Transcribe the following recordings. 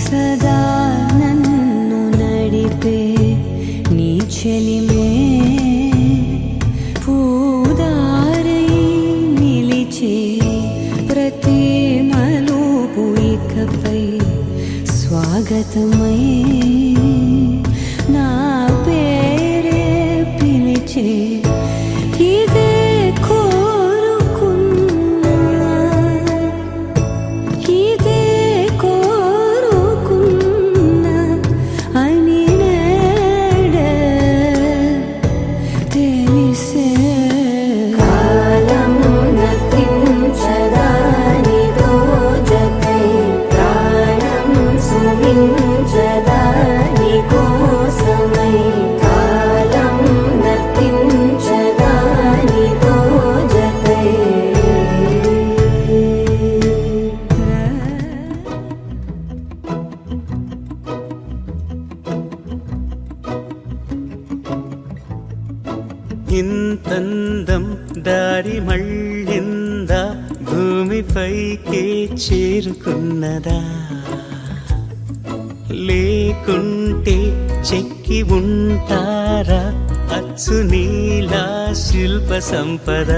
సదా నన్ను నడిపే నీ చెలిమే పూదారై నిలిచే ప్రతి మలుపు ఇకపై స్వాగతమై నా పేరే పిలిచే ఇదే కోరుకున్నా ఇదే కోరుకున్నా అని నేడే తెలిసే కాలం నతించదా నీతో జతై ప్రాణం సుమించదా నీ కోసమై కాలం నతించదా నీతో జతై ఇంతందం దారి మళ్ళిందా భూమిపైకే చేరుకున్నదా లేకుంటే చెక్కి ఉంటారా అచ్చు నీలా శిల్ప సంపద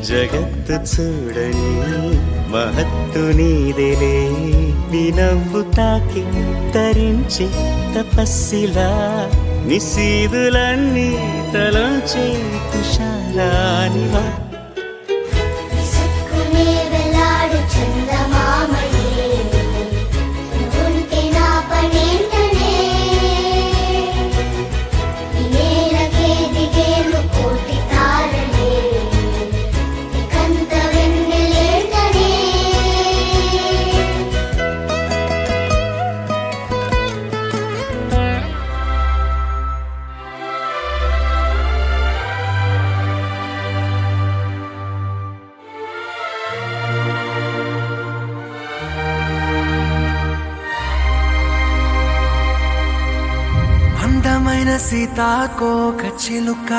జగత్తు చూడని మహత్తు నీదేలే నీ నవ్వు తాకి తరించి తపస్సిలా నిశీదులన్నీ తలంచే తుషారానివా అందమైన సీతాకోక చిలుక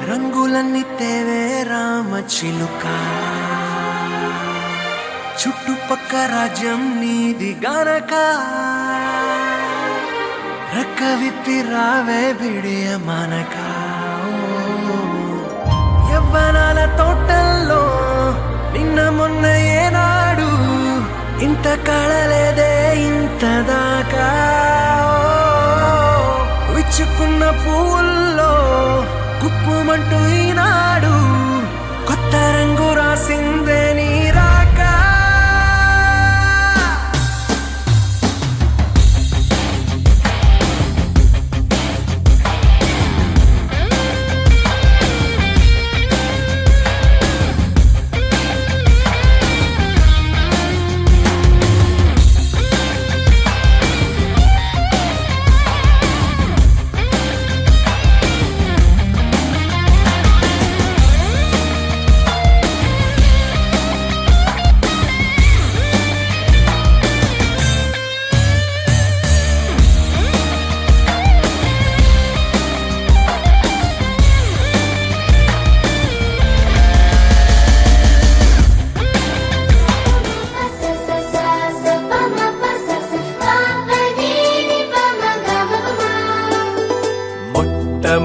రంగులన్నీ తేవే రామ చిలుక చుట్టుపక్క రాజ్యం నీది గనక రెక్క విప్పి రావే బిడియ మనక యవ్వనాల తోటల్లో నిన్న మొన్న ఏనాడు ఇంత కళలేదే ఇంత దాకా విచ్చుకున్న పువ్వుల్లో కుప్పుమంటూ ఈనాడు కొత్త రంగు రాసిందే నీ రాక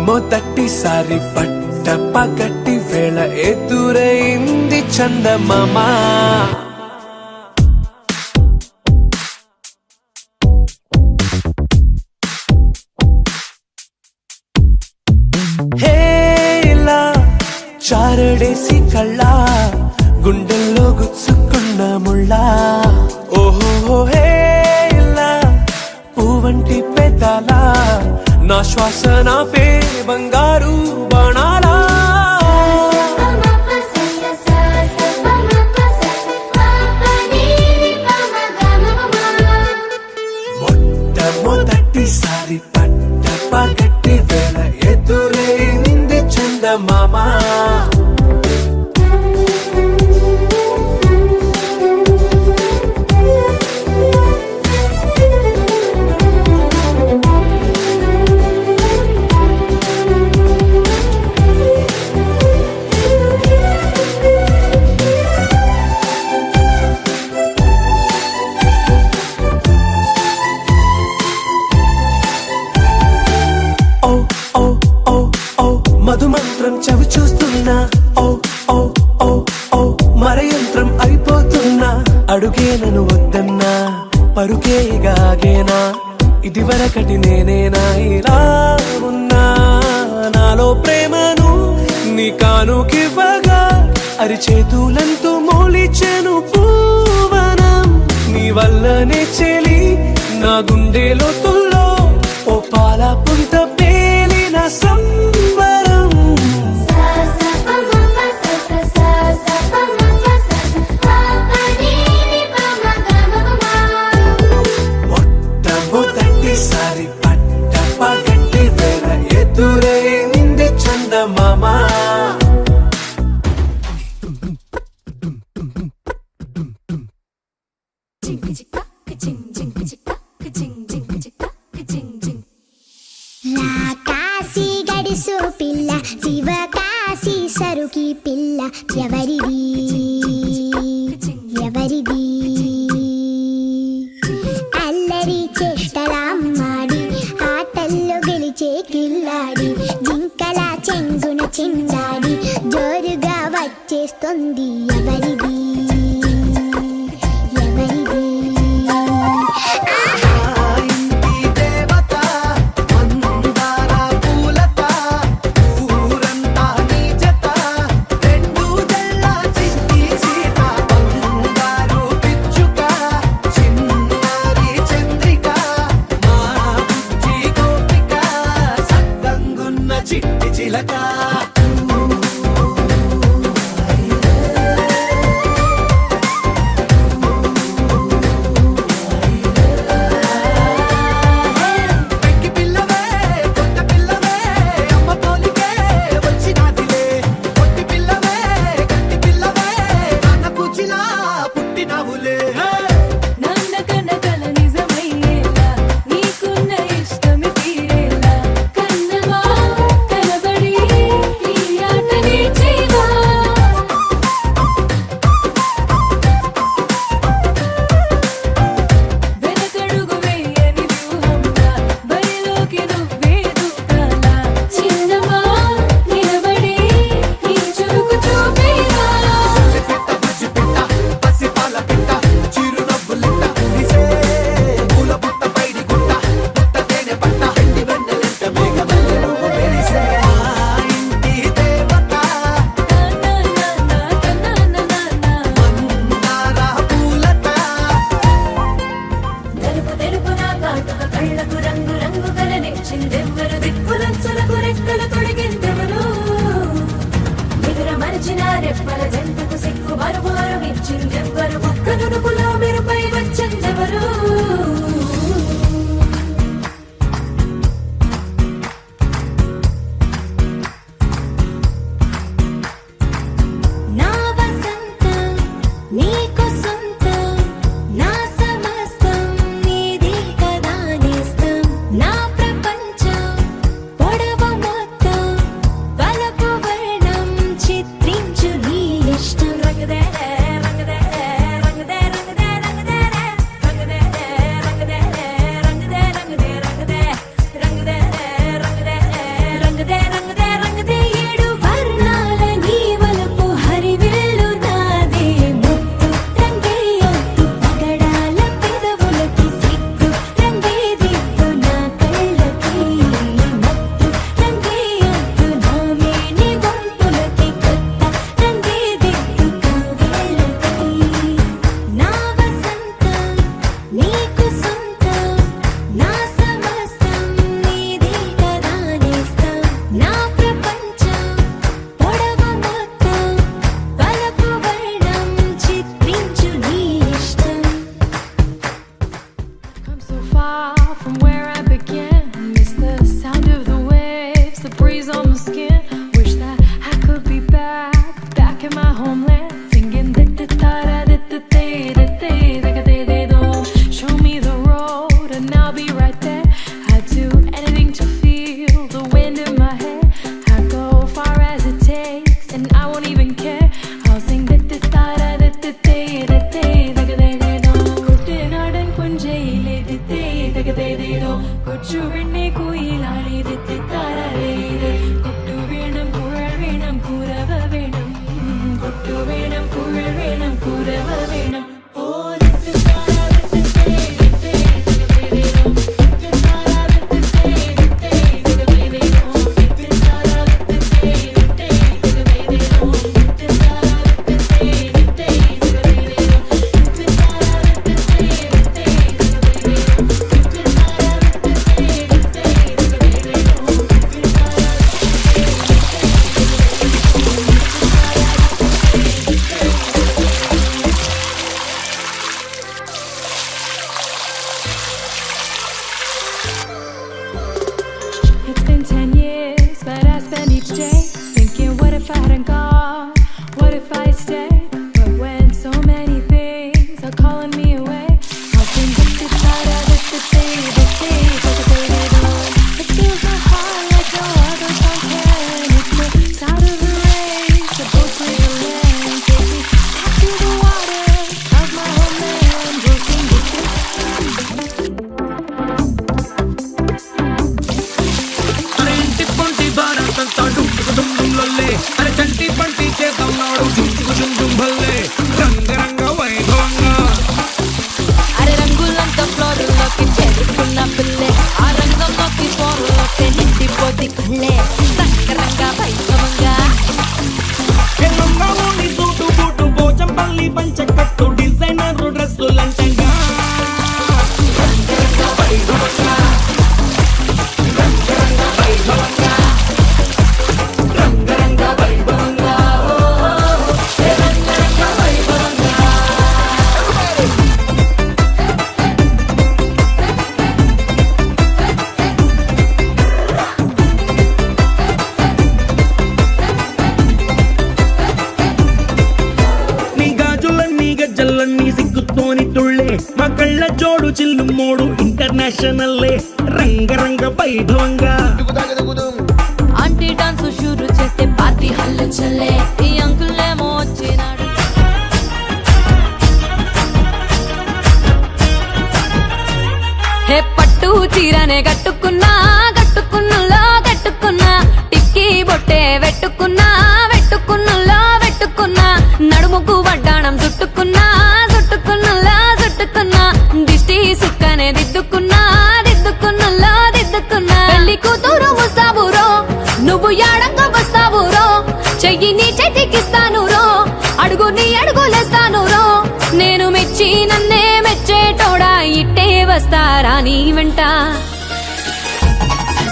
మొదటిసారి పట్ట పగటి వేళ ఎదురైంది చందమామ హేలా చారడేసి కళ్ళ గుండెల్లో గుచ్చుకున్న ముళ్ళా ఓహో హేలా పువ్వంటి పెదాలా నా శ్వాస నా పే బంగారు బాణాలా మొట్టమొదటిసారి పట్ట పగటి వేళ ఎదురైంది చందమామ పరుగే నన్ను వద్దన్నా పరుగే ఇగాగేనా ఇది వరకటి నేనేనా ఇలా ఉన్నా నాలో ప్రేమను నీ కానుకివ్వగా అరిచేతులంతో మోలిచెను పూవనం నీ వల్లనే చెలి నా గుండె లోతుల్లో ఓ పాల పుంత పేలిన సంబరం మొట్టమొదటిసారి పట్ట పగటి వేళ ఎదురైంది చందమామ కాశీ గడిసు పిల్ల శివ కాశీ సరుకి పిల్ల ఎవరిది ఎవరిది అల్లరి చేష్టలామ్మాడి ఆటల్లో గెలిచే కిల్లాడి జింకల చెంగున చిందాడి జోరుగా వచ్చేస్తుంది ఎవరిది ఎవరిది చిట్టి చిలక పెంకి పిల్లవే కొత్త పిల్లవే అమ్మ పోలికే వచ్చినాదిలే కొట్టి పిల్లవే గట్టి పిల్లవే నాన్న కూచిలా పుట్టినవులే నాన్న కనకల నిజమయ్యేలా నీకున్న ఇష్టమి తీరేలా కన్నవా కనబడి ఈ ఆటనే చేయవా వెనకడుగు వేయని వ్యూహంగా బరిలోకి నువ్వే దూకాలా చిన్నవా నిలబడి ఈ చురుకు చూపేవా పిట్ట బుజ్జి పిట్ట పసి పాల పిట్ట చిరునవ్వులిట్ట నిసే పూల బుట్ట పైడి గుట్ట పుట్ట తేనె పట్ట ఎండి వెన్నెలెంట మేఘమల్లె నువ్వు మెరిసే ఆ ఇంటి దేవత మందార పూలత తెలుపు తెలుపు నా కాటుక కళ్ళకు రంగు రంగు కలనిచ్చిందెవ్వరు దిక్కులంచులకు రెక్కలు తొడిగిందెవరు నిదుర మరిచిన రెప్పల జంటకు సిక్కు మరుమారు ఇచ్చిందెవ్వరు ఒక్క దుడుకులో మెరుపై వచ్చిందెవరు నా వసంతం నీకు సొంతం నా సమస్తం నీది కదా నేస్తం నా ప్రపంచం పొడవు మొత్తం వలపు వర్ణం చిత్రించు నీ ఇష్టం రంగదే రంగదే రంగదే రంగదే రంగదే రంగదే రంగదే రంగదే రంగదే రంగదే రంగదే రంగదే రంగదే రంగదే రంగదే ఏడు వర్ణాల నీ వలపు హరివిల్లు నాదే ముత్తు రంగే జోడు చిల్లు మోడు ఇంటర్నేషనల్ రంగరంగ వైభవంగా ఆంటీ డాన్స్ షురు చేస్తే పార్టీ హల్లు చల్లే ఈ అంకుల్ ఏమో వచ్చినాడు హే పట్టు చీరనే కట్టుకున్నా కట్టుకున్నులో కట్టుకున్నా టిక్కీ బొట్టే వెట్టుకున్నా వెట్టుకున్నులో వెట్టుకున్నా నడుముకు వడ్డాణం చుట్టుకున్నా చుట్టుకున్నులో చుట్టుకున్నా దిష్టి సుక్కనే దిద్దుకున్నా దిద్దుకున్నులో దిద్దుకున్నా పెళ్లి కూతురు ముస్తాబురో నువ్వు యాడంగా వస్తావురో చెయ్యి నీ చేతికిస్తాను రో అడుగు నీ అడుగులేస్తాను రో నేను మెచ్చి నన్నే మెచ్చేటోడా ఇట్టే వస్తారా నీ వెంట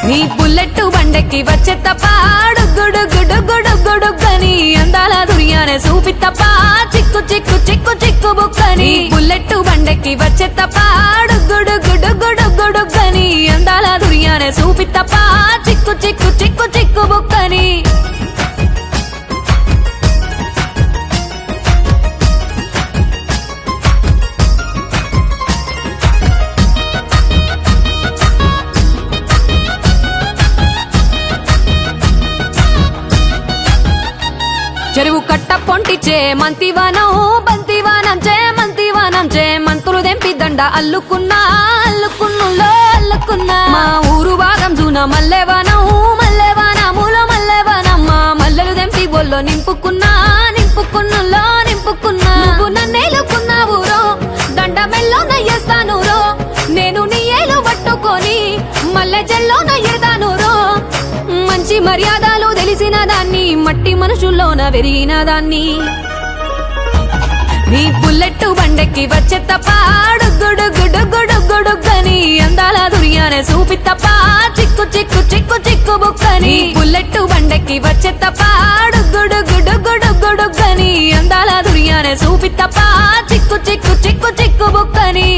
నీ బుల్లెట్ బండెక్కి వచ్చే తప్ప గుడుగుడుగుడుగుడుగుడుగని అందాల దుర్యానే చూపి తప్ప చిక్కు చిక్కు చిక్కు చిక్కు బుక్కని బుల్లెట్ బండెక్కి వచ్చే తప్ప గుడుగుడుగుడుగుడుగని అందాల దుర్యానే చూపి తప్ప చిక్కు చిక్కు చిక్కు చిక్కు బుక్కని చెరువు కట్ట పొంటిచే మంతివానం బంతివానం చే మంతివానం చే మంతులు దెంపి దండ అల్లుకున్నా అల్లుకున్నులో అల్లుకున్నా మా ఊరు భాగం జూన మల్లెవానం మల్లెవానములో మల్లెవానమ్మ మల్లెలు దెంపి బొల్లో నింపుకున్నా నింపుకున్నులో నింపుకున్నా నువ్వు నన్నేలుకున్నావు రో దండ మెల్లో నయ్యేస్తాను రో నేను నీ ఏలు పట్టుకొని మల్లె జల్లో నయ్యేదాను రో మంచి మర్యాదలు తెలిసిన దాన్ని మట్టి మనుషుల్లోన వెరిగిన దాన్ని నీ బుల్లెట్ బండెక్కి వచ్చే తప్ప గుడుగుడుగుడుగుడుగని అందాల దుర్యానే చూపి తప్ప చిక్కు చిక్కు చిక్కు చిక్కు బుక్కని బుల్లెట్ బండెక్కి వచ్చే తప్ప గుడుగుడుగుడుగుడుగని అందాల దుర్యానే చూపి తప్ప చిక్కు చిక్కు చిక్కు చిక్కు బుక్కని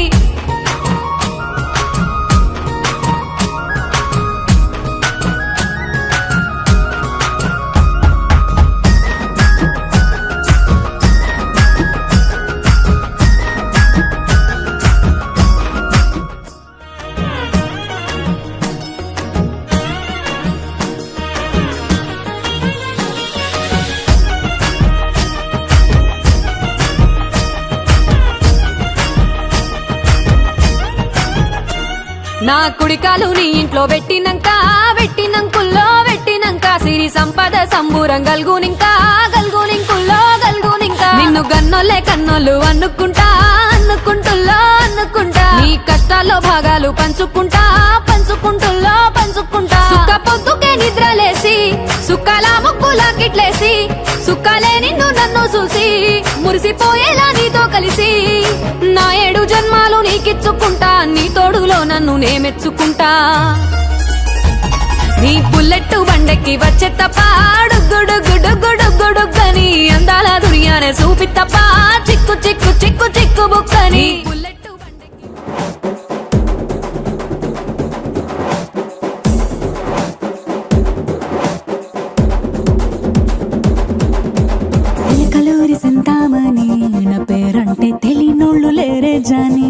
నా కుడికాలు నీ ఇంట్లో పెట్టినంక పెట్టినంకుల్లో పెట్టినంక సిరి సంపద సంబూరం గల్గునింకా గల్గునింకుల్లో గల్గునింకా నిన్ను గన్నోలే కన్నోలు అనుకుంటా అనుకుంటుల్లో అనుకుంటా నీ కష్టాల్లో భాగాలు పంచుకుంటా పంచుకుంటుల్లో పంచుకుంటా సుక్క పొద్దుకే నిద్రలేసి సుక్కల ముక్కులా కిట్లేసి సుక్కలే నిన్ను నన్ను చూసి మురిసిపోయేలా నీతో కలిసి నా 7 జన్మాలు నీకిచ్చుకుంటా నీ తోడులో నన్ను నే మెచ్చుకుంటా నీ బుల్లెట్ బండెక్కి వచ్చే తప్ప గుడుగుడుగుడుగుడుగని అందాల దుర్యానే చూపి తప్ప చిక్కు చిక్కు చిక్కు చిక్కు బుక్కని బుల్లెట్ కలూరి సింతామణి నా పేరంటే తెలియనోళ్ళు లేరే జాని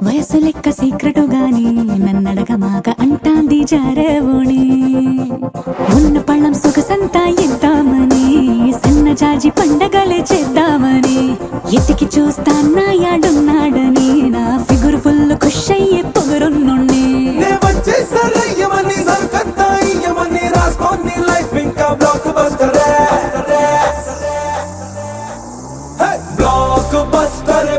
వయసు లెక్క సీక్రెటు గాని నన్నడగమాక అంటాంది జారేవుని ఉన్న పళ్ళం సొగసంతా ఇద్దామని సన్న జాజి పండగలే చేద్దామని ఎతికి చూస్తాన్నా యాడున్నాడని నా ఫిగురు ఫుల్ ఖుష్ అయ్యే పొగరున్నుండి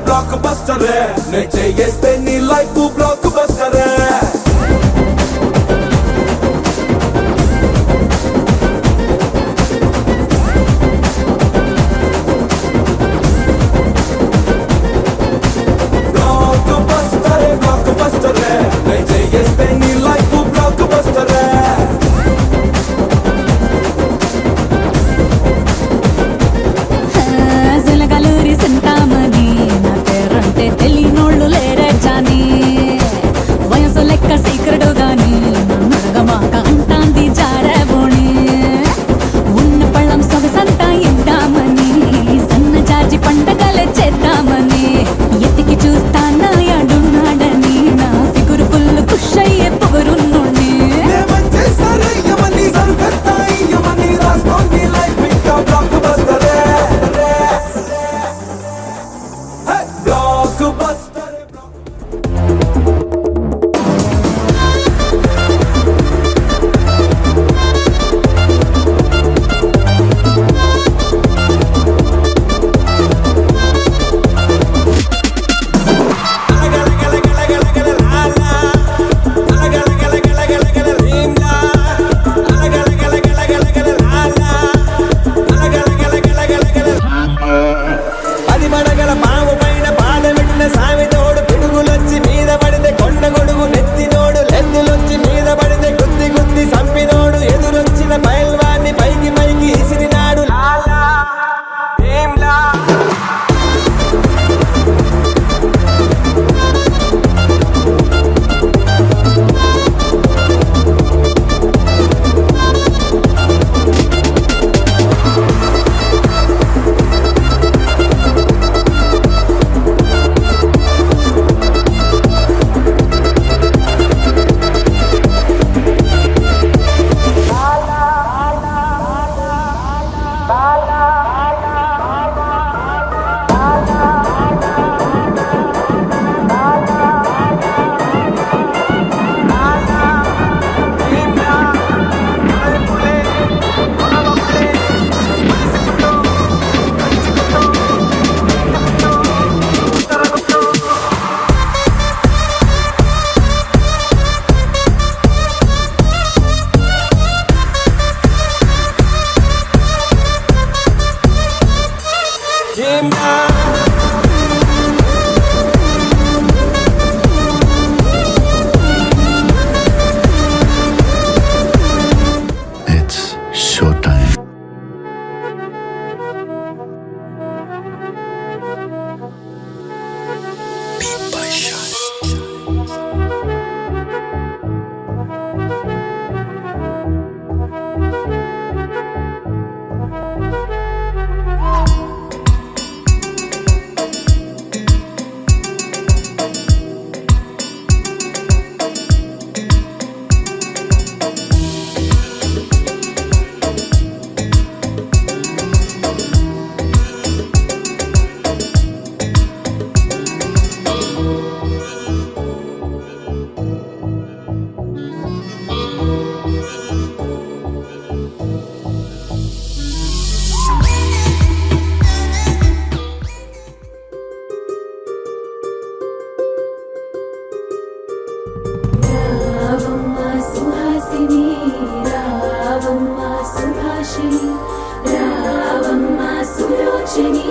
బ్లాక్ బస్టర్ నే చేస్తే నీ life block buster block buster నే చేస్తే నీ life block buster Kaluri Chintamani నా పేరంటే తెలియనోళ్ళు లేరే Johnny Bastar It's showtime. Beat by Shah. రావమ్మ సుహాసిని రావమ్మ సుభాషిణి రావమ్మ సులోచని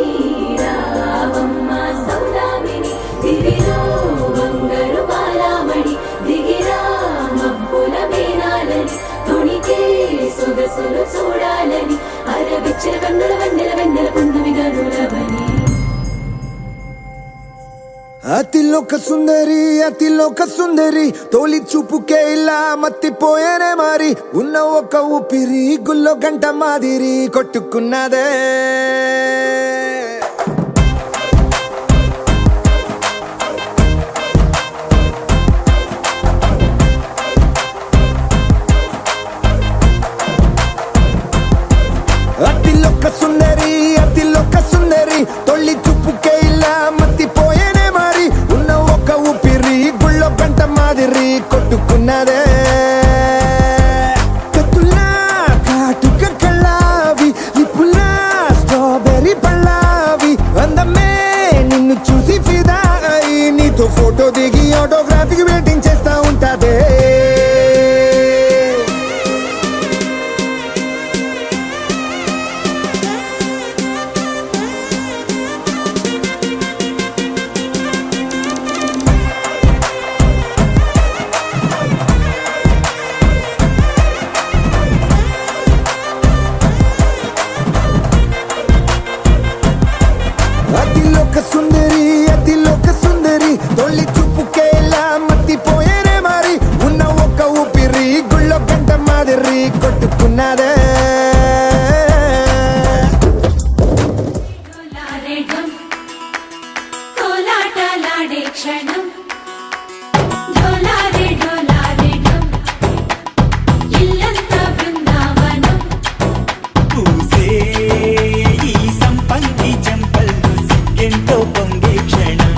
రావమ్మ సౌదామిని దివిలో బంగారు బాలామణి దిగిరా మబ్బుల మేనాలని తుణికే సొగసులు చూడాలని అరవిచ్చిన కన్నుల వెన్నెల వెన్నెల పున్నమి గనులవని అతిలోక సుందరి తోలి చూపుకే ఇలా మత్తిపోయేనే మరి ఉన్న ఒక ఊపిరి గుల్లో గంట మాదిరి కొట్టుకున్నదే అతిలోక సుందరి తొలి చూపుకే ఇలా మత్తిపోయేనే మరి ఉన్న ఒక ఊపిరి గుళ్ళో గంట మాదిరి కొట్టుకున్నదే కత్తులా కాటుక కళ్ళావి నిప్పులా స్ట్రాబెర్రీ పళ్ళావి అందమే నిన్ను చూసి ఫిదా అయి నీతో ఫోటో దిగి ఆటోగ్రాఫీకి వెయిటింగ్ చేస్తా ఉంటాదే అతిలోక సుందరి తొలి చూపుకే ఇలా మత్తిపోయేనే మరి ఉన్న ఒక ఊపిరి గుళ్ళో గంట మాదిరి కొట్టుకున్నదే కోలాటలాడే క్షణం డోలారే డోలారే డోమ్ ఇల్లంతా బృందావనం పూసే ఈ సంపంగి చెంపల్లో సిగ్గెంతో పొంగే క్షణం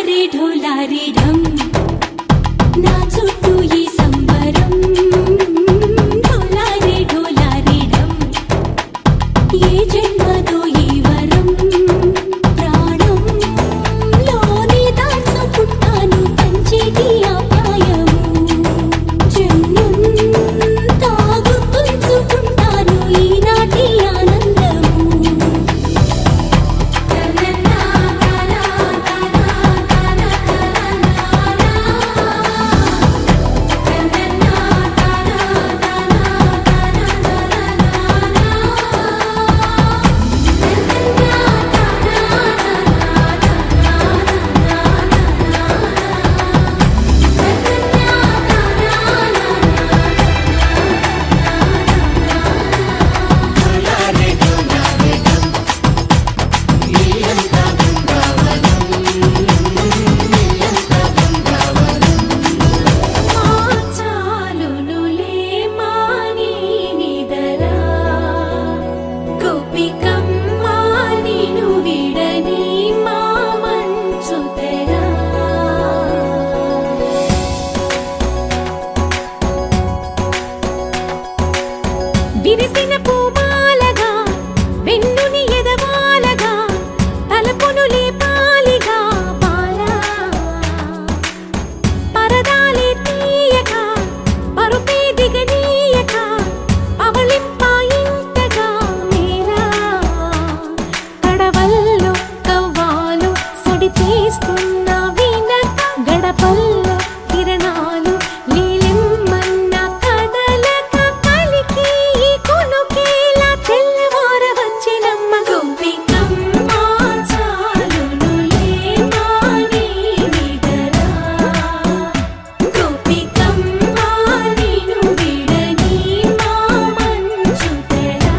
ढोलारे ढोलारे ढम నా చుట్టూ ఈ సంబరం ढोलारे ढोलारे ढम ఏ జన్మదో ఈ వరం ప్రాణంలోని దాచుకుంటాను పంచేటి ఆప్యాయము జన్మం తాగుతుంచుకుంటాను ఈనాటి ఆనందము చాలునులే మాని నిదరా గోపికమ్మ నిను విడని మా మంచు తెరా విరిసిన పూమాలగా వెన్నుని ఎదవాలగా తలపును లేపాలిగా బాలా పరదాలే తీయక పరుపే దిగనీయక అవలింపాయింతగా మేరా కడవల్లో కవ్వాలు సడి చేస్తున్న వినక గడపల్లో కిరణాలు నీలిమ్మన్న కదలక కలికి ఈ కొనుకేలా తెల్లవార వచ్చినమ్మ గోపికమ్మ చాలునులే మాని నిదరా గోపికమ్మ నిను విడని మా మంచు తెరా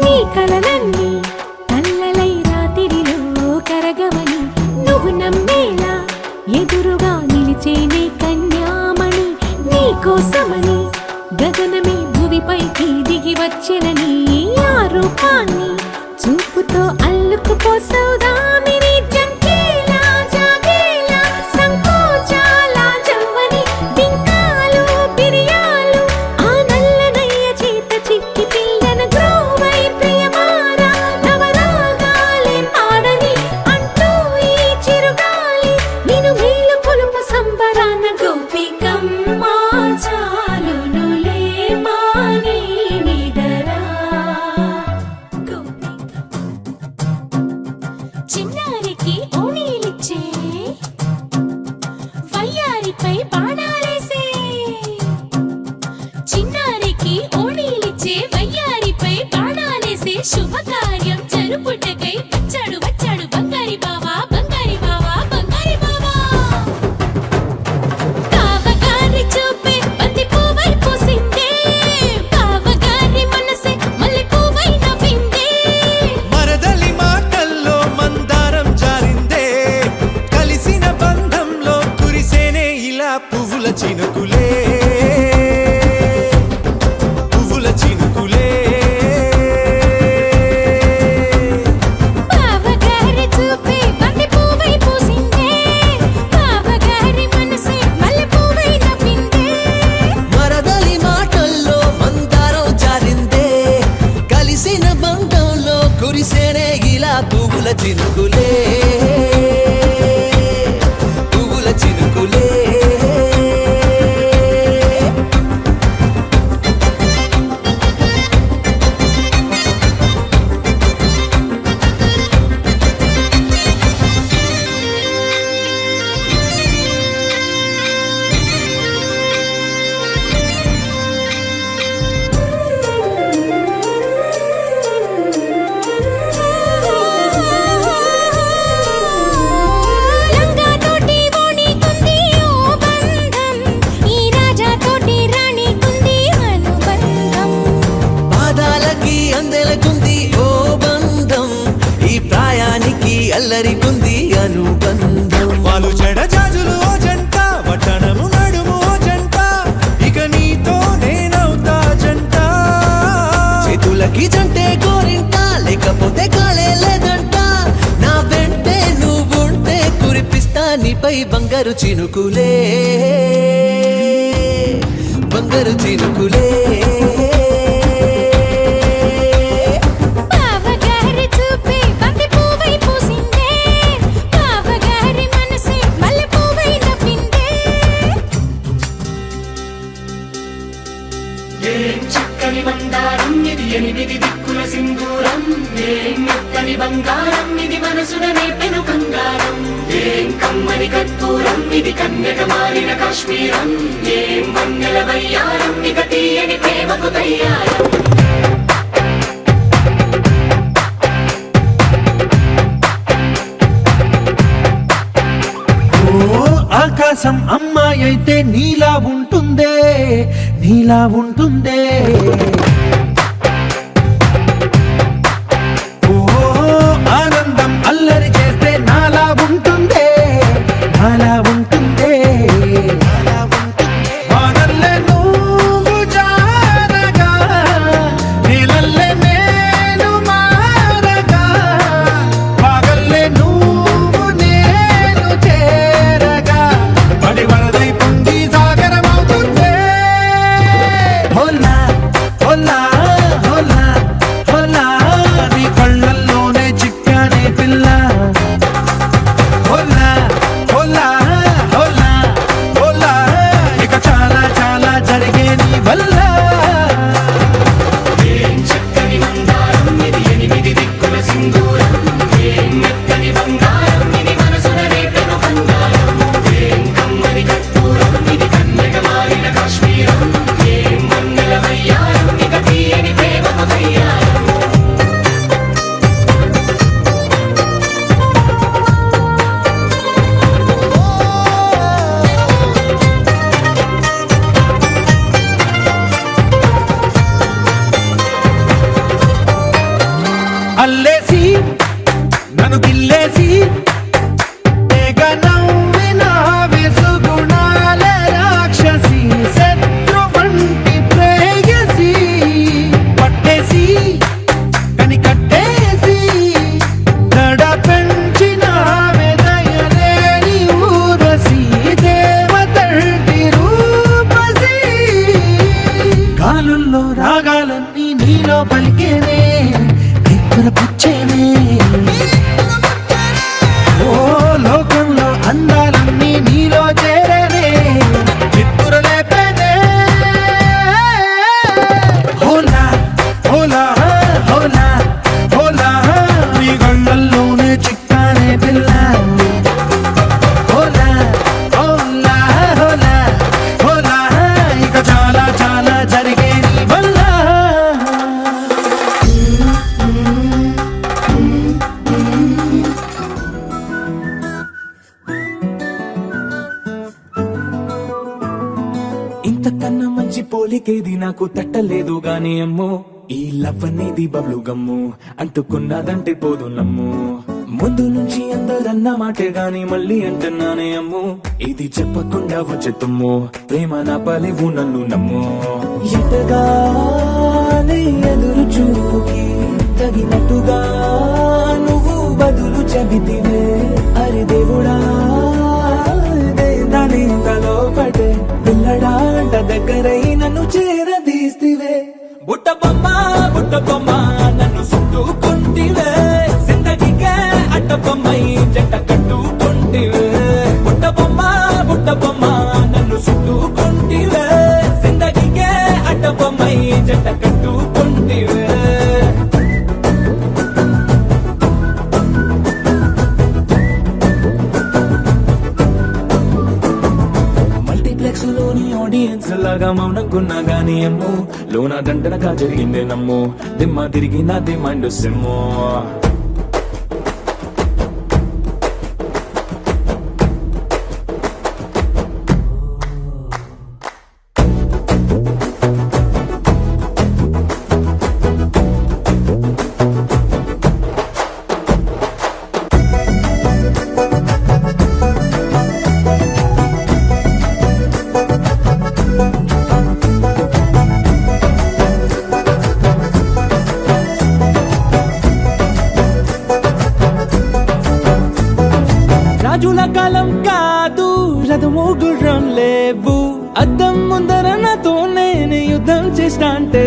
నీ కలలన్నీ కల్లలై రాత్రిలో కరగవని నువ్వు నమ్మేలా ఎదురుగా నిలిచేనే కన్యామణి నీ కోసమని గగనమే భువిపైకి దిగి వచ్చెనని ఆ రూపాన్ని చూపుతో అల్లుకుపోసౌదామిని జంకేలా జాగేలా సంకోచాల జవ్వని బింకాలు బిరియాలు ఆ నల్లనయ్య చేత చిక్కి పిల్లన గ్రోవై ప్రియమారా నవరాగాలే పాడని అంటూ ఈ చిరుగాలి నిన్ను మేలు కొలుపు సంబరాన గోపికమ్మ చాలునులే మాని నిదరా చిన్నారికి ఓణీలిచ్చే వయ్యారిపై బాణాలేసే చిన్నారికి ఓణీలిచ్చే వయ్యారిపై బాణాలేసే శుభకార్యం జరుపుటకై వచ్చాడు వచ్చాడు బంగారి బావా బంగారి బావా బంగారి బావా కావగారి చూపే బంతి పువ్వై పూసిందే కావగారి మనసే మల్లె పువ్వై నవ్విందే మరదలి మాటల్లో మందారం జారిందే కలిసిన బంధంలో కురిసేనే ఇలా పువ్వుల చినుకులే పువ్వుల చినుకులే బావగారి చూపే బంతి పువ్వై పూసిందే బావగారి మనసే మల్లె పువ్వై నవ్విందే మరదలి మాటల్లో మందారం జారిందే కలిసిన బంధంలో కురిసేనే ఇలా పువ్వుల చినుకులే పువ్వుల చినుకులే బుగ్గలపై బంగారు చినుకులే బంగారు చినుకులే బావగారి చూపే బంతి పువ్వై పూసిందే బావగారి మనసే మల్లె పువ్వై నవ్విందే ఏం చక్కని బంగారం ఇది ఎనిమిది దిక్కుల సింధూరం ఏం మెత్తని బంగారం ఇది మనసున నేపెను కంగారం ఏం కమ్మని కర్పూరం ఇది కన్యక మారిన కాశ్మీరం ఏం వన్నెల వయ్యారం ఇక తీయని ప్రేమకు తయ్యారం ఓ ఆకాశం అమ్మాయి అయితే నీలా ఉంటుందే నీలా ఉంటుందే ఓ ఆనందం అల్లరి చేస్తే నాలా ఉంటుందే నాలా ఉంటుందే వానల్లే నువ్వు జారగా నీలల్లే నేను మారగా పగల్లే నువ్వు నేను చేరగా పడి వరదై పొంగి సాగరమవుతుందే హోలా హోలా హోలా హోలా నీ కళ్ళల్లోనే చిక్కానే పిల్ల హోలా హోలా హోలా హోలా ఇక చాలా చాలా జరిగే నీ వల్ల ఏం చక్కని బంగారం ఇది ఎనిమిది దిక్కుల సింధూరం ఏం మెత్తని బంగారం ఇది మనసున రేపెను కంగారం ఏం కమ్మని కర్పూరం ఇది కన్యక మారిన కాశ్మీరం ఏం వన్నెల వయ్యారం ఇక తీయని ప్రేమకు తయ్యారం అల్లేసి నన్ను గిల్లేసి తెగ నవ్విన వెసుగుణాల రాక్షసి శత్రు వంటి ప్రేయసి పట్టేసి కని కట్టేసి దడ పెంచిన దయలేని ఊరసి దేవతంటి రూపసి గాలుల్లో రాగాలన్నీ నీలో పలికేనే పుచ్చేనే ఓ లోకంలో అందాలన్నీ నీలో చేరనే చిత్తురలేపేనే హోలా హోలా హోలా హోలా నీ గంగల్లోనే చిక్కానే పిల్ల హోలా హోలా హోలా హోలా ఇక చాలా చాలా జరిగే నీ వల్ల ఇంతకన్నా మంచి పోలికేది నాకు తట్టలేదు గాని అమ్మో ఈ లవ్ అనేది బబ్లు గమ్ము అంటుకున్నదంటే పోదు నమ్ము ముందు నుంచి అందరన్న మాటే గాని మళ్ళీ అంటున్నానే అమ్ము ఇది చెప్పకుండా వచ్చే తుమ్ము ప్రేమ నా పలివు నన్ను నమ్ము ఎటగానే ఎదురు చూపుకి తగినట్టుగా నువ్వు బదులు చెబితివే అరే దేవుడా దాని తలో పటే పిల్లడాంట దగ్గరై నన్ను చేరదీస్తివే బుట్ట బొమ్మ నన్ను చుట్టుకుంటివే జిందగీకే అట్ట బొమ్మై జంట కట్టుకుంటివే బుట్ట బొమ్మ నన్ను చుట్టుకుంటివే జిందగీకే అట్ట బొమ్మై జంట కట్టుకుంటివే మల్టీప్లెక్స్ లోని ఆడియన్స్ లాగా మౌనంకున్నా గానీ అమ్ము లోన దండనగా జరిగిందే నమ్ము దిమ్మ తిరిగి నా దిమ్మండు సిమ్ము రాజుల కాలం కాదు, రథము గుర్రం లేవు. అద్దం ముందర నాతో నేను యుద్ధం చేస్తా అంటే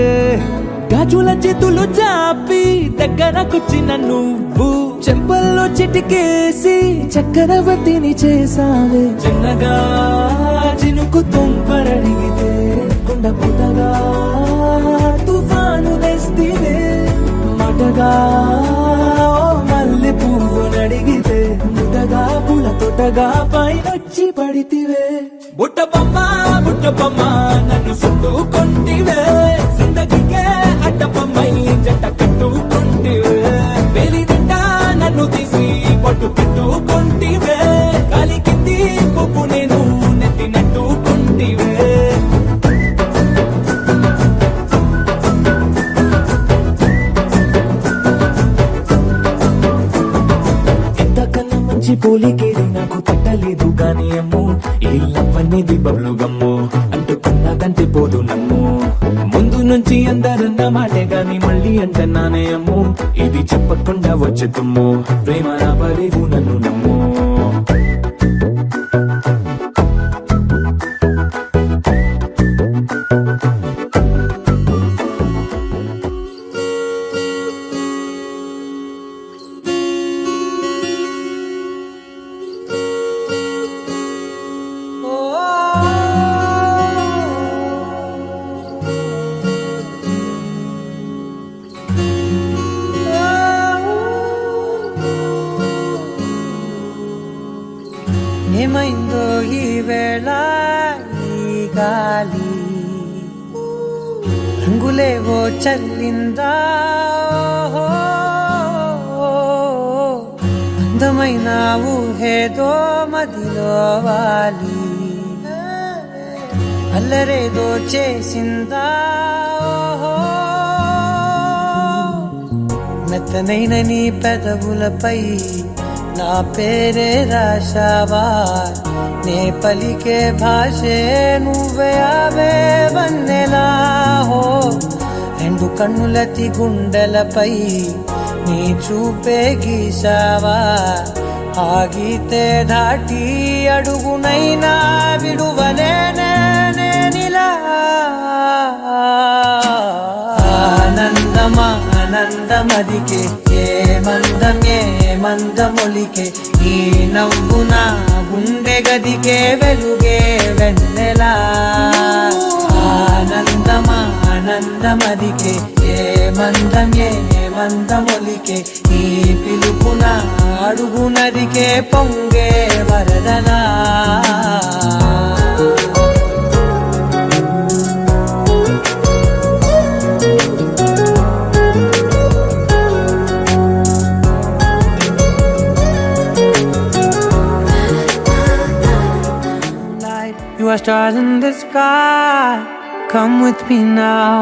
గాజుల చేతులు చాపి దగ్గరకొచ్చిన నువ్వు చెంపల్లో చిటికేసి చక్రవర్తిని చేసావే. చిన్నగా చినుకు తుంపరడిగితే కుండ పుటగా తుఫాను తెస్తివే. మాటగా మల్లె పువ్వు నడిగితే ముటగా పుల తొటగా పైనొచ్చి పడితివే. బుట్టబొమ్మ బుట్టబొమ్మ నన్ను చుట్టుకొంటివే. జిందగీకే అడ్డబొమ్మై జంట కట్టుకొంటివే. వేలి నిండా నన్ను తీసి పట్టు పెట్టుకొంటివే. కాలి కింది పువ్వు నేను నెత్తినట్టుకొంటివే. ఇంతకన్నా మంచి పోలికేది నాకు తట్టలేదు గాని అమ్మో, ఈ లవ్ అనేది బబ్లు గమ్ము అంటుకున్నదంటే పోదు నమ్ము. ముందు నుంచి అందరన్న మాటే గాని మళ్ళీ అంటున్నానే అమ్ము, ఇది చెప్పకుండా వచ్చే తుమ్ము. ప్రేమ నా పరేవు నన్ను నమ్ము. ఏమైందో ఈ వేళ ఈ గాలి రంగులేవో చల్లిందా. అందమైన ఊహేదో మదిలో వాలి అల్లరేదో చేసిందా. మెత్తనైన నీ పెదవులపై నా పేరే రాశావా. నే పలికే భాషే నువ్వే ఆవే వన్నెలా. హో రెండు కన్నులతి గుండెలపై నీ చూపే గీసావా. ఆగితే దాటి అడుగునైనా విడువలేనే నేనిలా. ఆనందమా ఆనందమదికే ఏ మందమే మందమొలికే ఈ నవ్వు నా గుండె గదికే వెలుగే వెన్నెలా. ఆనందమా ఆనందమదికే ఏ మందమే మందమొలికే ఈ పిలుపున అడుగునదికే పొంగే వరదలా. You are stars in the sky, come with me now.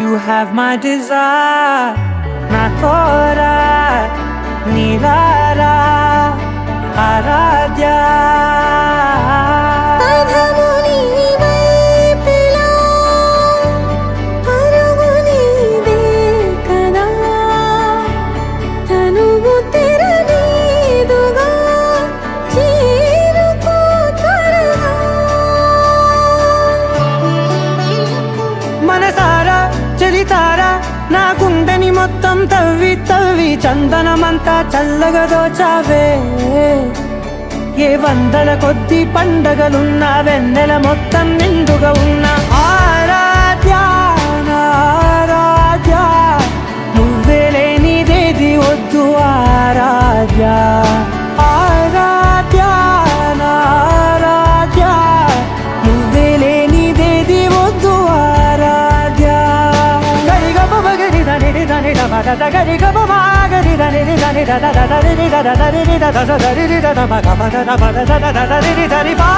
You have my desire, na tora nilara aradya. నా గుండెని మొత్తం తవ్వి తవ్వి చందనమంతా చల్లగా దోచావే. ఏ వందల కొద్ది పండగలున్న వెన్నెల మొత్తం నిండుగా ఉన్న ఆరాధ్య ఆరాధ్య. నువ్వే లేనిదేది వద్దు ఆరాధ్య ఆరాధ్య ఆరాధ్య. నువ్వే లేనిదేది వద్దు ఆరాధ్య. గరి గమ గరి దని దని ద ద ద రి ద ద ద రి ద ద ద రి ద ద మ గ మ ద ద మ ద ద ద ద రి ద రి పా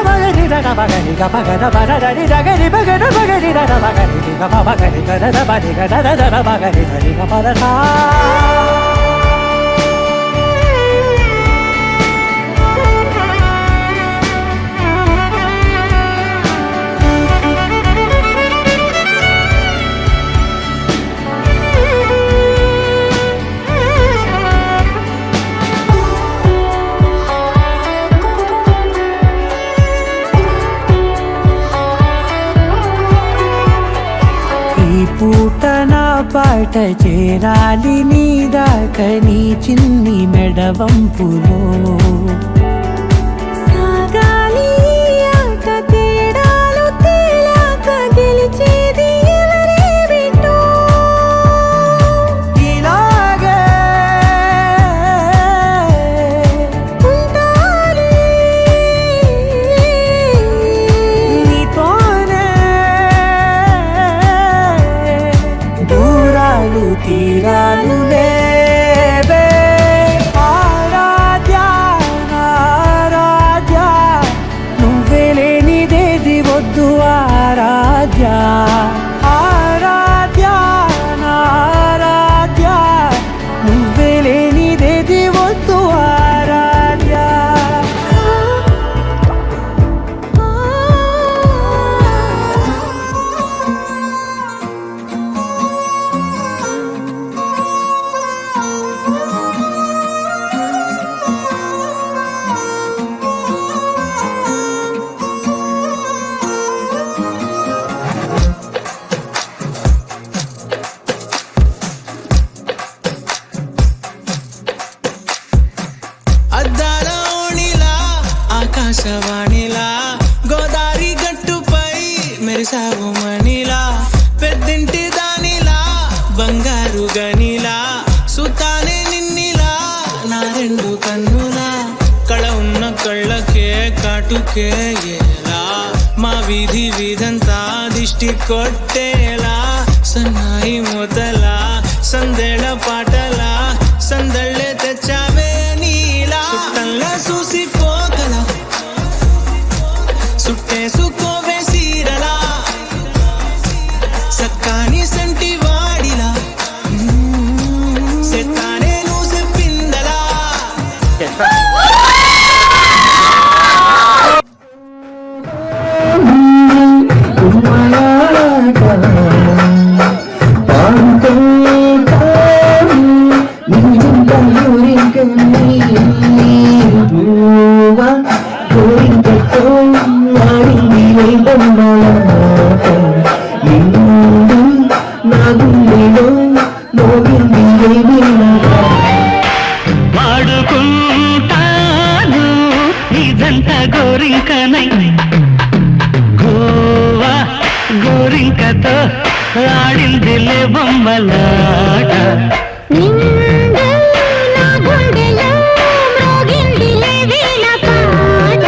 మ రి ద ద మ గ రి గ మ గ ద మ ద ద రి ద గ రి మ గ ద మ గ రి ద ద మ గ రి గ మ మ గ రి గ ద ద మ రి గ ద ద ద మ గ రి ద రి గ మ ద ద. బాట చేరాలి నీ దాకా నీ చిన్ని మెడవంపులో సాగాలి ఆట తేడాలు తేలాక గెలిచేది ఎవరే బిడ్డో ఇలాగే ఉంటాలి నీతోనే దూరాలు తీరాలు లేవే ఆరాధ్యా ఆరాధ్యా నువ్వే లేనిదేది వద్దు ఆరాధ్యా ఆరాధ్యా ఆరాధ్యా నువ్వే లేనిదేది వద్దు ఆరాధ్యా అద్దాల ఓణిలా ఆకాశవాణిలా గోదారి గట్టుపై మెరిసావు మణిలా పెద్దింటి దానిలా బంగారు గనిలా సుతానే నిన్నిలా నా రెండు కన్నులా కళ ఉన్న కళ్ళకే కాటుకే ఎలా మా వీధి వీధంతా దిష్టి కొట్టేలా సన్నాయి మొదలా సందేళ పాటలా సందళ్ళే తెచ్చావే నీలా సుట్టంలా చూసిపోగల సుట్టేసుకోవే సీరలా సక్కాని సంటి వాడిలా సెత్తానే నువ్వు చెప్పిందలా వాడుకుంటాను ఇదంతా గోరింకనై గోవా గోరింకతో ఆడిందిలే బొమ్మలాట నిండు నా గుండెలో మ్రోగిందిలే వీణ పాట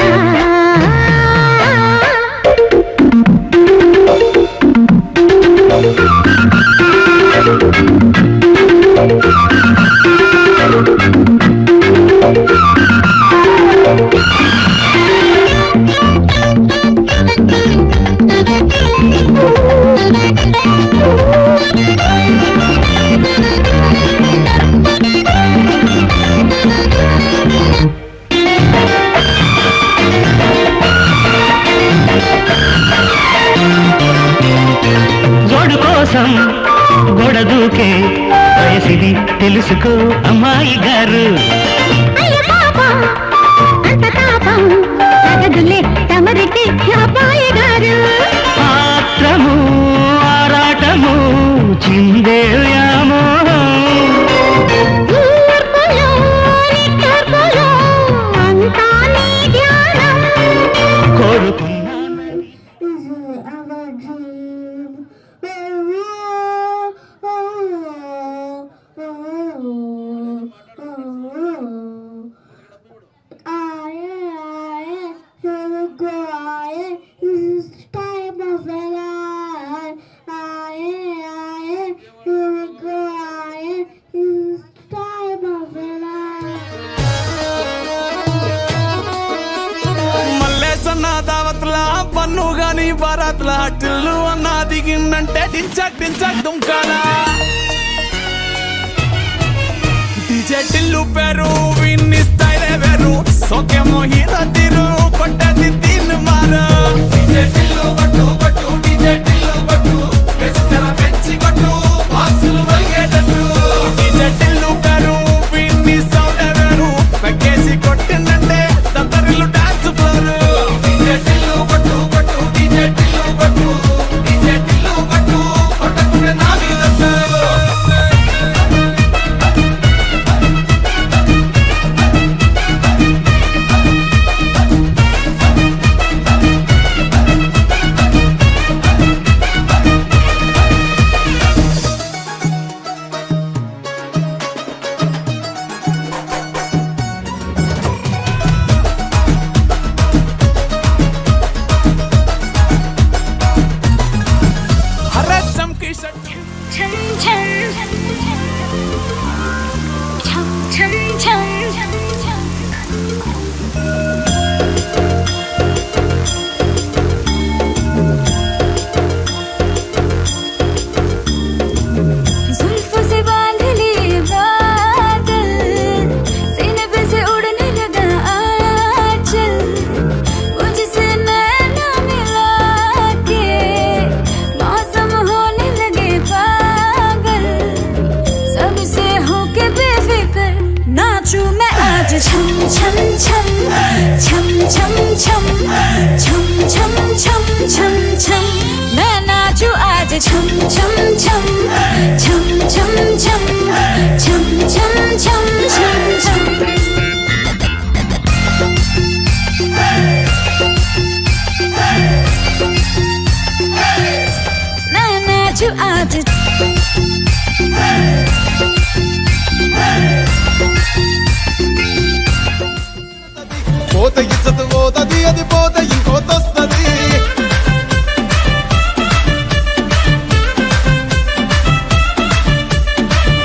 జోడు కోసం గొడ దూకే వయసిది తెలుసుకో అమ్మాయి గారు అయ్య పాపం అంత తాపం తగదులే తమరికి అబ్బాయి గారు ఆత్రము ఆరాటము చిందే వ్యామోహం ఊర్పులో నిట్టూర్పులో అంతా నీ ధ్యానం కోరుకున్నాను మల్లేసన్న దావత్లా పన్ను గాని బారాత్లా టిల్లు అన్న దిగిందంటే టించక్ టించక్ దుంకాలా డీజే టిల్లు పేరు విన్ని స్టైలే వేరు సోకేమో హీరో తీరు కొట్టది తిన్ను మారు డీజే టిల్లు కొట్టు కొట్టు డీజే టిల్లు కొట్టు వెచ్చర పెంచి కొట్టు బాక్సులు వలిగేటట్టు డీజే టిల్లు పేరు విన్ని సౌండ్ వేరు పెక్కేసి కొట్టిందంటే దత్తరిల్లు డాన్స్ ఫ్లోర్ డీజే టిల్లు కొట్టు కొట్టు డీజే టిల్లు కొట్టు డీజే టిల్లు కొట్టు కొట్టకుండా నా మీద పోత ఇచ్చత పోతది అది పోత ఇంకోతొస్తది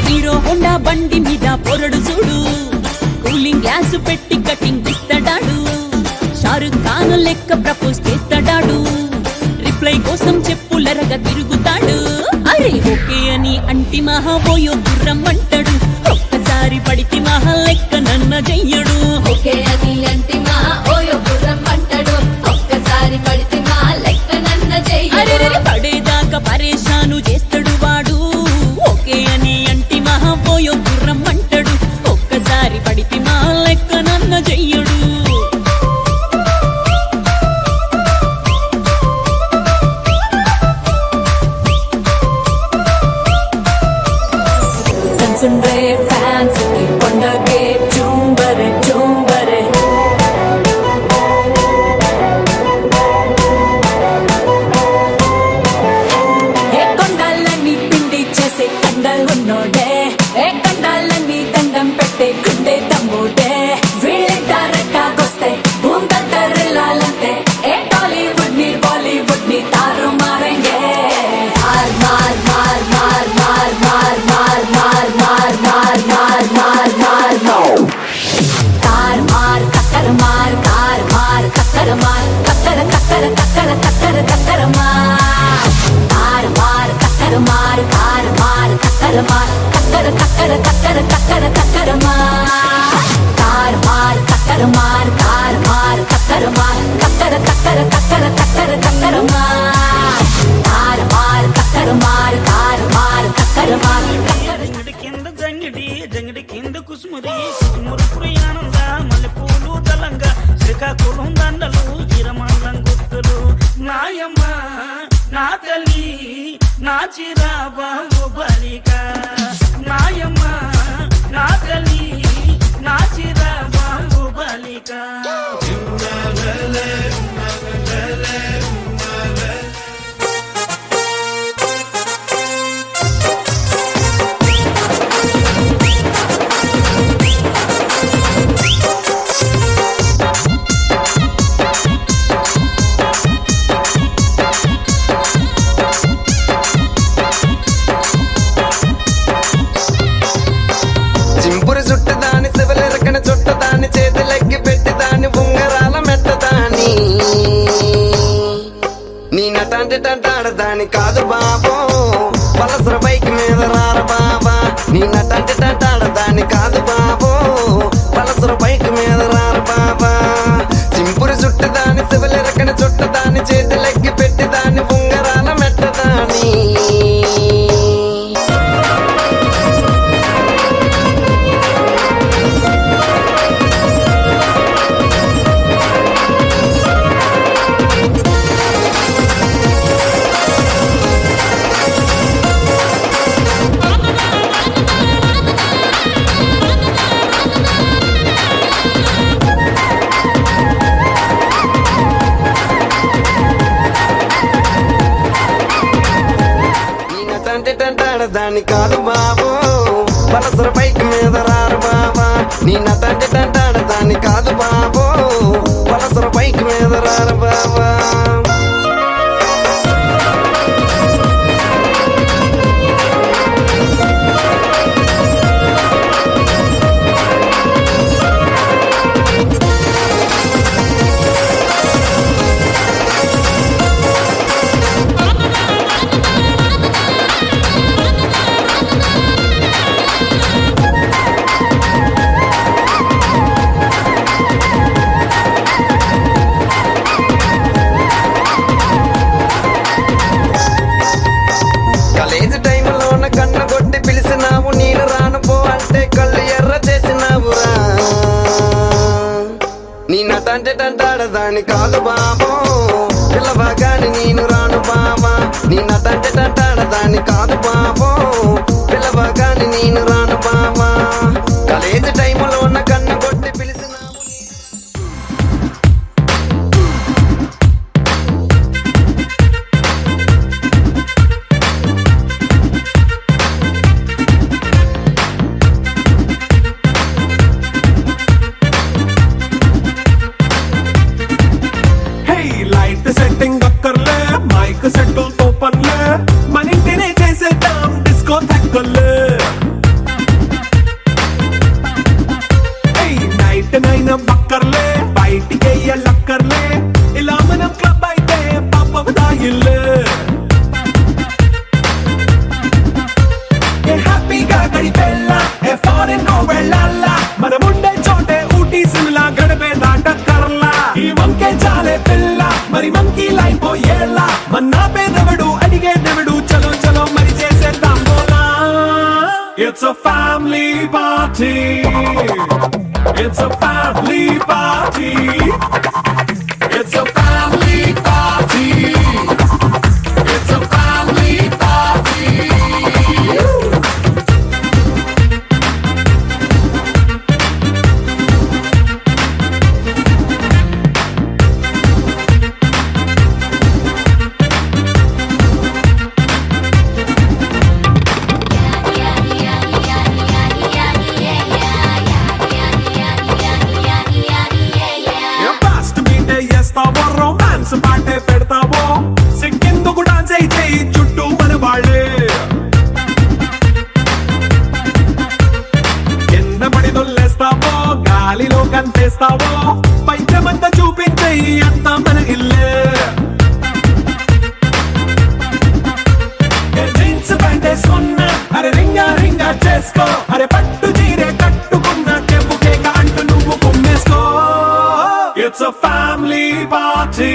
హీరో హోండా బండి మీద పొరడు చూడు కూలింగ్ గ్లాస్ పెట్టి కటింగ్ ఇస్తాడాడు షారుఖ్ ఖాన్ లెక్క ప్రపోజ్ చేస్తాడాడు రిప్లై కోసం చెప్పులరగా తిరుగుతాడు అరే ఓకే అని అంటి మహాబోయో గుర్రం అంటాడు ఒక్కసారి పడితే మహా లెక్క నన్న చెయ్యడు ఓకే అని అంటి మా ఓయో గుర్రం అంటాడు ఒక్కసారి పడితే మా లెక్క నన్న అరే చెయ్యడు పడేదాకా పరేషాను చేస్తాడు వాడు ఓకే అని అంటి మహాబోయో గుర్రం అంటాడు ఒక్కసారి పడితే మా లెక్క నన్న చెయ్యడు Concentrate fans keep on the gate chumbare chumbare ఏ కొండాలని పిండి చేసే కండలున్నోడే ఏ కండాలని దండం పెట్టే గుండె తమ్ముడే వీళ్ళిద్దరకొస్తే భూంతరిల్లాలంటే ఏ టాలీవుడ్ ని బాలీవుడ్ ని తారు మారేంగే మార్ మార్ మార్ మార్ మార్ మార్ మార్ మార్ మార్ మార్ మార్ మార్ మార్ మార్ తార్ మార్ కక్కర మార్ తార్ మార్ కక్కర మార్ కక్కర కక్కర కక్కర కక్కర కక్కర మార్ తార్ మార్ కక్కర మార్ తార్ మార్ కక్కర మార్ కక్కర కక్కర కక్కర కక్కర కక్కర మార్ తార్ మార్ కక్కర మార్ తార్ మార్ కక్కర మార్ కక్కర కక్కర కక్కర కక్కర కక్కర మార్ తార్ మార్ కక్కర మార్ తార్ మార్ కక్కర మార్ కక్కర కింద జంగిడి జంగిడి కింద కుసుముది కుసుమురు ప్రయాణంద మల్లెపూలు దళంగా శ్రీకాకుళం దండలు ఇరమండం గుర్తులు నాయమ్మ నా తల్లి నా చిరాబాబు బలిక నాయమ్మ నా తల్లి నా చిరాబాబు బలిక చింపురు చుట్టదాని శివలెరకన చుట్టదాని చేతులెక్కి పెట్టిదాని ఉంగరాల మెట్టదాని నీ నటాంటి టంటాడదాని కాదు బాబో పలసర బైక్ మీద రార బాబా నీ నటాంటి టంటాడదాని కాదు బాబో పలసర బైక్ మీద రార బాబా చింపురు చుట్టదాని శివలెరకన చుట్టదాని చేతులెక్కి పెట్టిదాని ఉంగరాల మెట్టదాని దాని కాదు బాబు పలసర బైక్ మీద రారు బాబా నీ నటంటి టంటాడ దాని కాదు బాబు పలసర బైక్ మీద రారు బాబా కాలేజీ టైంలోన కన్ను కొట్టి పిలిచినావు నేను రాను పో అంటే కళ్ళు ఎర్ర చేసినావురా నీ నటంటే టంటాడ దాని కాదు బాబో పిల్లవగాని నేను రాను బాబా నీ నటంటే టంటాడ దాని కాదు బాబో పిల్లవగాని నేను రాను బాబా కాలేజీ టైంలోన కన్ను కొట్టి పిలిచినావు చక్కర్లే బయటికి లక్కర్లే ఇలా మనం క్లబ్ అయితే పాపదా ఇల్లు హ్యాపీగా గడిపెళ్ళ ఏ ఫారెన్ నో వెళ్ళాల మనముండే చోటే ఊటీ సిమ్లా గడిపే దాటక్కర్లా ఈ వంకే చాలే పిల్ల మరి మంకీ లైఫ్ ఏళ్ళ మన్నా పేదవడు అడిగేదెవడు చలో చలో మరి చేసేద్దాం బోలా It's a family party. It's a family party. It's a family party. It's a family party. Fast బీటే చేస్తావో రొమాన్స్ పాటే పెడతావో సిక్కిందుకు డాన్స్ అయితే చుట్టూ మన వాళ్ళే కింద పడి దొల్లేస్తావో గాలిలో కంతేస్తావో పైచమంతా చూపించే అంతా మన ఇల్లే జీన్స్ ప్యాంట్ వేసుకున్నా అరే రింగా రింగా చేసుకో అరే పట్టు చీరే కట్టుకున్న కేపు కేక అంటూ నువ్వు కుమ్మేసుకో It's a family party.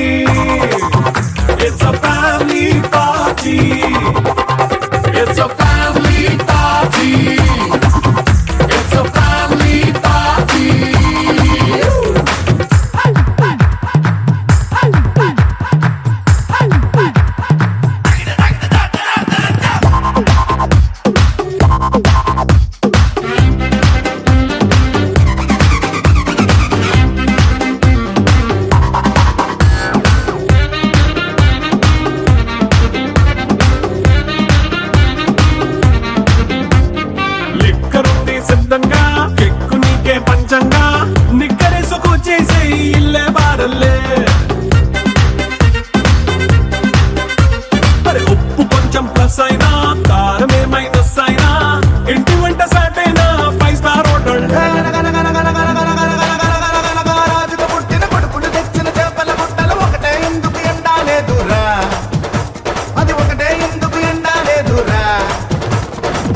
It's a family party. It's a family party. It's a family party. లిక్కరుంది సిద్ధంగా కిక్కు నీకే పంచంగా నిక్కరేసుకు చేసే ఇల్లే బారల్లే అరే ఉప్పు కొంచెం ప్లస్ అయినా కారమే మైనస్ అయినా ఇంటి వంట సాటైనా 5 స్టార్ హోటల్ రాజుకు పుట్టిన కొడుకుడు తెచ్చిన చేపల బుట్టలు ఒకటే ఎందుకు ఎండాలేదురా అది ఒకటే ఎందుకు ఎండాలేదురా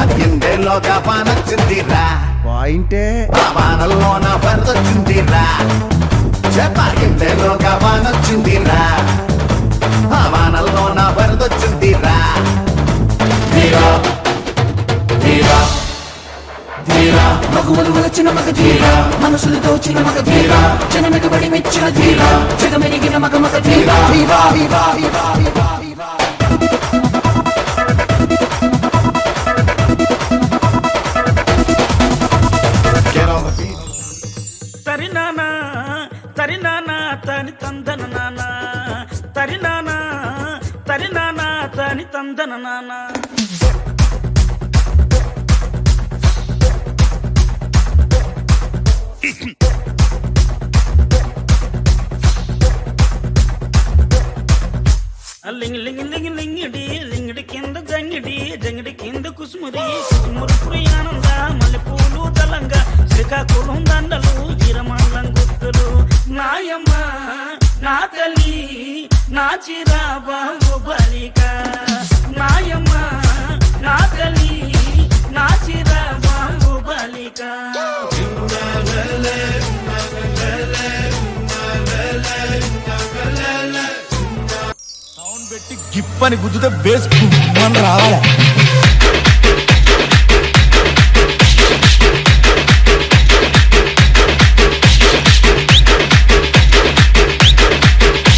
అది ఎండేలోగా పానొచ్చిందిరా పాయింటే ఆ వానల్లో నా వరదొచ్చిందిరా చేప ఎండేలోగా పానొచ్చిందిరా ఆ వానల్లో నా వరదొచ్చిందిరా ధీరా ధీరా ధీరా మగువలు వలచిన మగ ధీర మనసులు దోచిన మగ ధీర జనమెగబడి మెచ్చిన ధీర జగమెరిగిన మగ మగ ధీర ధీరా ధీరా ధీరా ధీరా ధీరా Get on the beat. తరినానా తరినానా తని తందన నానా తరినానా తరినానా తని తందన నానా లింగి లింగి లింగి లింగిడి లింగిడి కింద జంగిడి జంగిడి కింద కుసుముది కుసుమురు ప్రియానంద మల్లెపూలు దళంగా శ్రీకాకుళం దండలు ఈరమండలం గుర్తులు నాయమ్మ నా తల్లి నా చిరాబాబు బలిక నాయమ్మ నా తల్లి నా చిరాబాబు బలిక సౌండ్ పెట్టి గిప్పని గుద్దుతే వేసుకుని రావాలి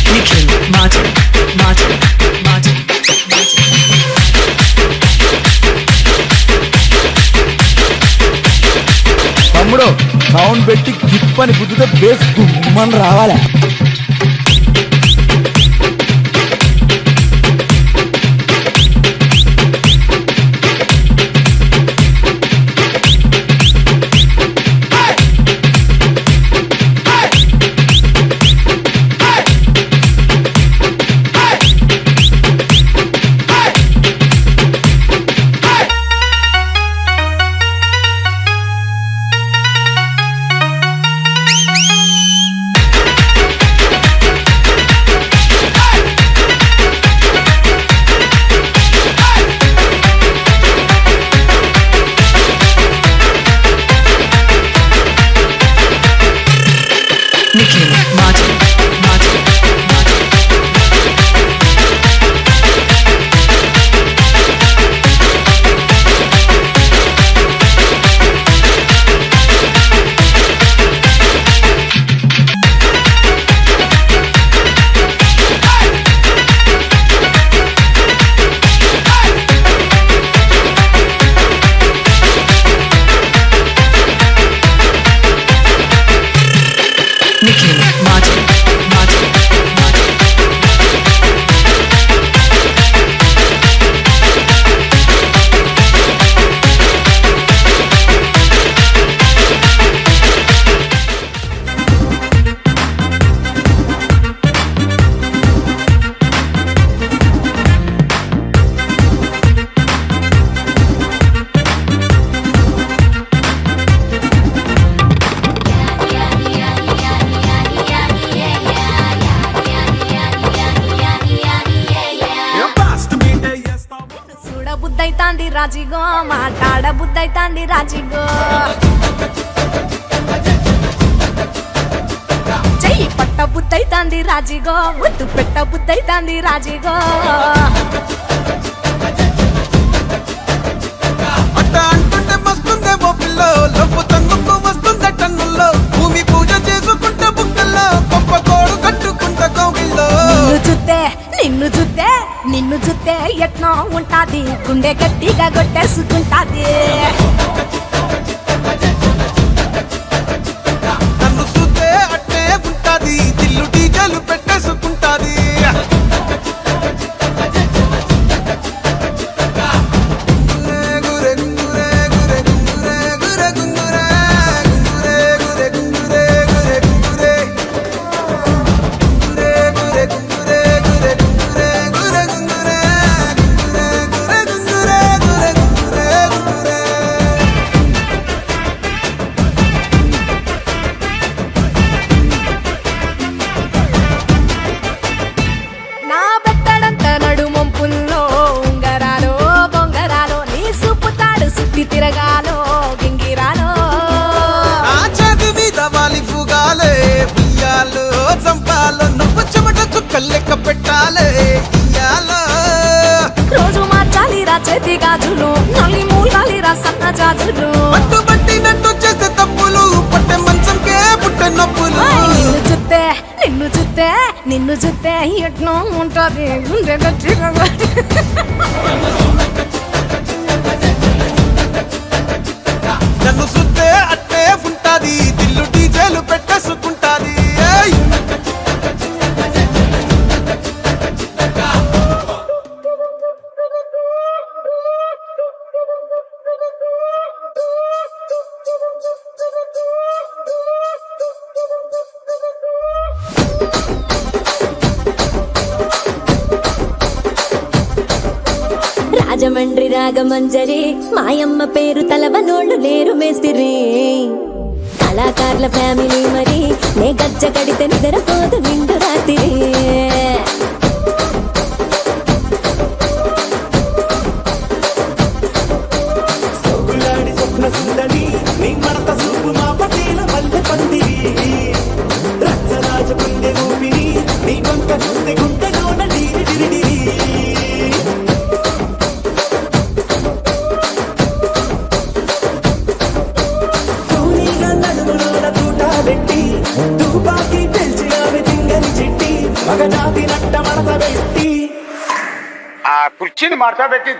Martin, Martin, Martin, Martin. తమ్ముడు సౌండ్ పెట్టి గిప్పని గుద్దుతే వేసుకుని రావాలి బుద్ధైతాంది రాజిగో మాట్లాడ బుద్ధైతాంది రాజిగో చెయ్యి పట్ట బుద్ధైతాంది రాజిగో ముద్దు పెట్ట బుద్ధైతాంది రాజిగో అట్ట అంటుంటే మస్తుందేమో పిల్లో లవ్వు తంగుకు వస్తుందే టన్నుల్లో భూమి పూజ చేసుకుంటే బుక్కల్లో గొప్ప కోడు కట్టుకుంటే కోగిల్లో నిన్ను చూస్తే ఎట్నో ఉంటాది గుండె గట్టిగా కొట్టేసుకుంటాది నన్ను చూస్తే అట్టే ఉంటాది దిల్లు డీజలు పెట్టేసుకుంటాది తిరగాలో గింగిరాలో నా చేతి మీద వాలి ఫుగాలే ఉయ్యాలో చంపాలో నువ్వు చెమట చుక్కలు లెక్క పెట్టాలే ఇయ్యాలో రోజు మార్చాలి రా చేతి గాజులు నల్లి మూలాలి రా సన్న జాజులు పట్టు పట్టినట్టు చేస్తే తప్పులు పట్టే మంచంకే పుట్టే నొప్పులు నిన్ను చూస్తే ఎట్నో ఉంటది గుండె గట్టిగా నన్ను చూస్తే అట్టే ఉంటాది దిల్లు డీజేలు పెట్టేసుకుంటాది రాజమండ్రి రాగమంజరి మాయమ్మ పేరు తలవనోళ్ళు లేరు మేస్తిరి కళాకారుల ఫ్యామిలీ మరి నే గజ్జ కడితే నిద్రపోదు నిండు రాత్రి స్వప్న సుందరి నీ మరత సూపు మా పటేల మల్లె పందిరి రచ్చరాజ గుండె ఊపిరి నీ వంక గుండె గుండెలోన డిరి తుపాకి పెంచి ఆమె తింగని చిట్టి మగజాతి నట్ట మడత పెట్టి ఆ కుర్చీని మార్తా పెట్టి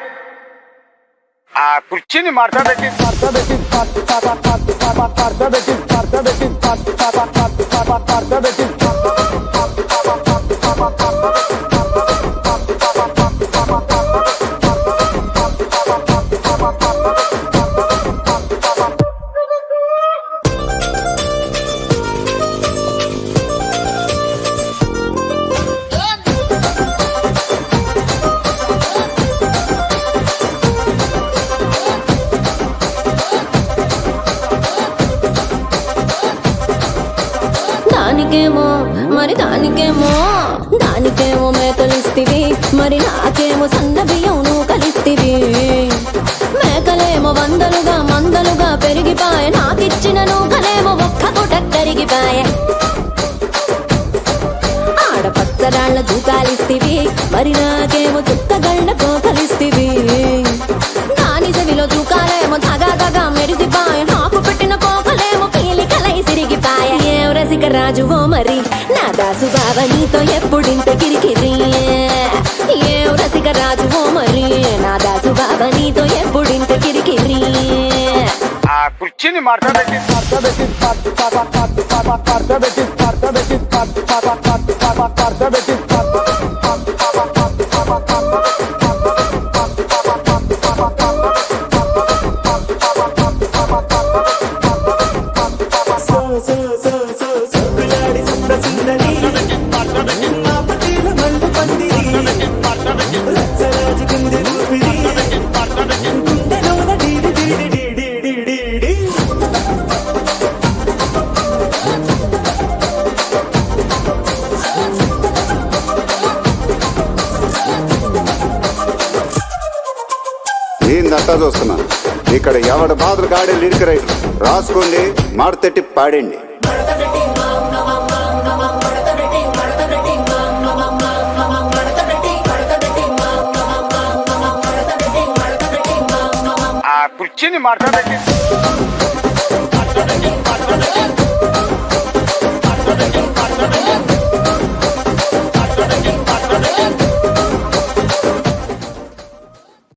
దానికేమో మేకలిస్తివి మరి నాకేమో సన్న బియ్యం నువ్వు కలిస్తివి మేకలేమో వందలుగా మందలుగా పెరిగిపాయ నాకిచ్చిన నూకలేమో ఒక్క పూట కరిగిపాయ గళ్ళ దూకాలిస్తివి మరి నాకేమో చుక్కగళ్ళ కోకలిస్తివి దాని చెవిలో దూకాలేమో దగా దగా మెరిసిపాయ నాకు పెట్టిన కోకలేమో పీలికలై సిరిగిపాయ ఏం రసిక రాజువో మరి నా దాసు బావ నీతో ఎప్పుడింత కిరికిరి ఏం రసిక రాజువో మరి నా దాసు బావ నీతో ఎప్పుడింత కిరికిరి ఆ కుర్చీని మార్చబెట్టి ఏందంతా చూస్తున్నా ఇక్కడ ఎవడ బాధలు గాడే లిరిక్ రైటర్ రాసుకోండి మాడతెట్టి పాడండి ఆ కుర్చీని మార్చబెట్టి